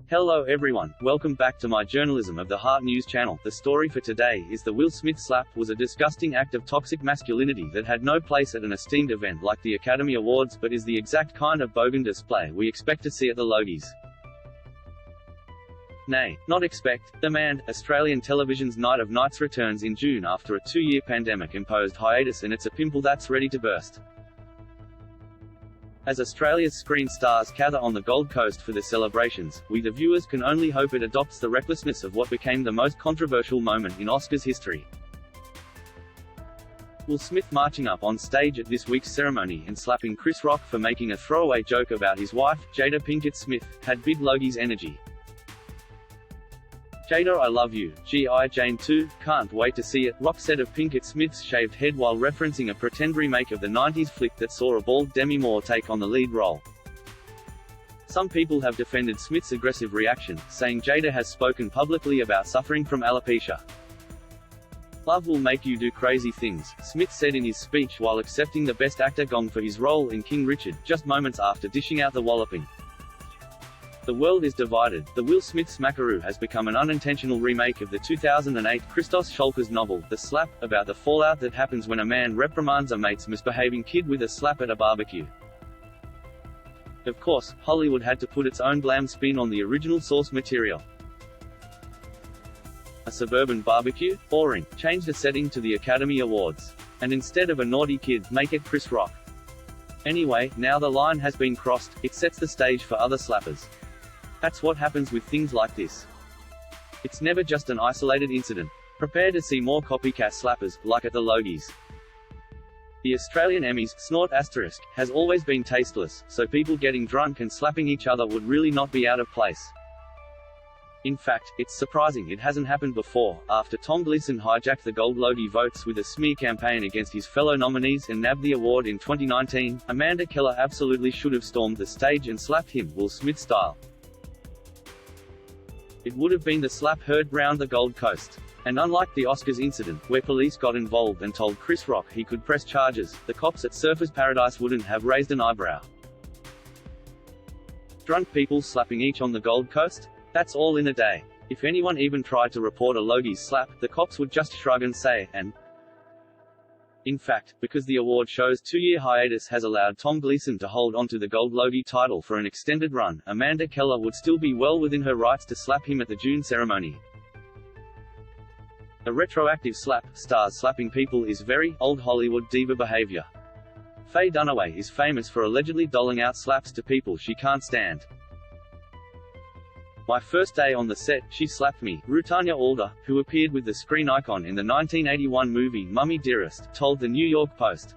Hello everyone, welcome back to my Journalism of the Heart news channel. The story for today is the Will Smith slap was a disgusting act of toxic masculinity that had no place at an esteemed event like the Academy Awards but is the exact kind of bogan display we expect to see at the Logies. Nay, not expect, demand. Australian television's Night of Nights returns in June after a 2-year pandemic-imposed hiatus, and it's a pimple that's ready to burst. As Australia's screen stars gather on the Gold Coast for the celebrations, we the viewers can only hope it adopts the recklessness of what became the most controversial moment in Oscars history. Will Smith marching up on stage at this week's ceremony and slapping Chris Rock for making a throwaway joke about his wife, Jada Pinkett Smith, had big Logies energy. Jada, I love you. G.I. Jane 2, can't wait to see it, Rock said of Pinkett Smith's shaved head while referencing a pretend remake of the 90s flick that saw a bald Demi Moore take on the lead role. Some people have defended Smith's aggressive reaction, saying Jada has spoken publicly about suffering from alopecia. Love will make you do crazy things, Smith said in his speech while accepting the Best Actor gong for his role in King Richard, just moments after dishing out the walloping. The world is divided. The Will Smith smackaroo has become an unintentional remake of the 2008 Christos Scholka's novel, The Slap, about the fallout that happens when a man reprimands a mate's misbehaving kid with a slap at a barbecue. Of course, Hollywood had to put its own glam spin on the original source material. A suburban barbecue? Boring. Change the setting to the Academy Awards. And instead of a naughty kid, make it Chris Rock. Anyway, now the line has been crossed, it sets the stage for other slappers. That's what happens with things like this. It's never just an isolated incident. Prepare to see more copycat slappers, like at the Logies. The Australian Emmys, snort asterisk, has always been tasteless, so people getting drunk and slapping each other would really not be out of place. In fact, it's surprising it hasn't happened before. After Tom Gleeson hijacked the Gold Logie votes with a smear campaign against his fellow nominees and nabbed the award in 2019, Amanda Keller absolutely should have stormed the stage and slapped him, Will Smith style. It would have been the slap heard round the Gold Coast. And unlike the Oscars incident, where police got involved and told Chris Rock he could press charges, the cops at Surfers Paradise wouldn't have raised an eyebrow. Drunk people slapping each on the Gold Coast? That's all in a day. If anyone even tried to report a Logies slap, the cops would just shrug and say, and. In fact, because the award show's 2-year hiatus has allowed Tom Gleeson to hold onto the Gold Logie title for an extended run, Amanda Keller would still be well within her rights to slap him at the June ceremony. A retroactive slap, stars slapping people is very old Hollywood diva behavior. Faye Dunaway is famous for allegedly doling out slaps to people she can't stand. My first day on the set, she slapped me, Rutanya Alder, who appeared with the screen icon in the 1981 movie Mummy Dearest, told the New York Post.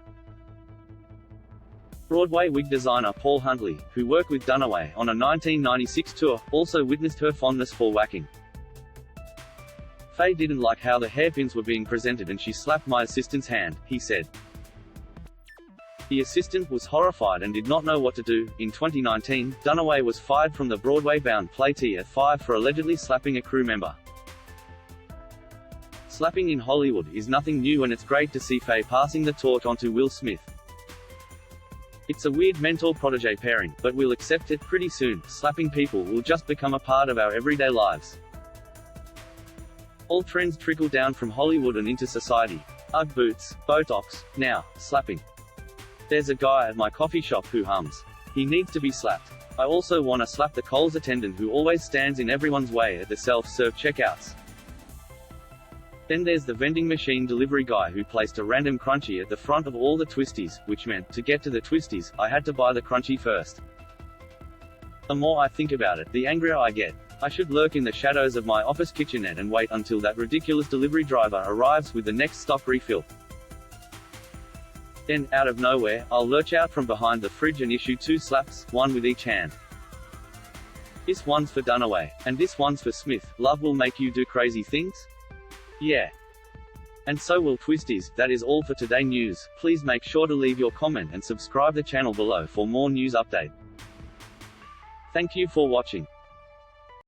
Broadway wig designer Paul Huntley, who worked with Dunaway on a 1996 tour, also witnessed her fondness for whacking. Faye didn't like how the hairpins were being presented and she slapped my assistant's hand, he said. The assistant was horrified and did not know what to do. In 2019, Dunaway was fired from the Broadway-bound play T-At-5 for allegedly slapping a crew member. Slapping in Hollywood is nothing new, and it's great to see Faye passing the torch onto Will Smith. It's a weird mentor-protege pairing, but we'll accept it pretty soon. Slapping people will just become a part of our everyday lives. All trends trickle down from Hollywood and into society. Ugg boots, Botox, now, slapping. There's a guy at my coffee shop who hums. He needs to be slapped. I also want to slap the Coles attendant who always stands in everyone's way at the self-serve checkouts. Then there's the vending machine delivery guy who placed a random crunchie at the front of all the twisties, which meant, to get to the twisties, I had to buy the crunchie first. The more I think about it, the angrier I get. I should lurk in the shadows of my office kitchenette and wait until that ridiculous delivery driver arrives with the next stock refill. Then, out of nowhere, I'll lurch out from behind the fridge and issue 2 slaps, one with each hand. This one's for Dunaway. And this one's for Smith. Love will make you do crazy things? Yeah. And so will twisties. That is all for today news. Please make sure to leave your comment and subscribe the channel below for more news update. Thank you for watching.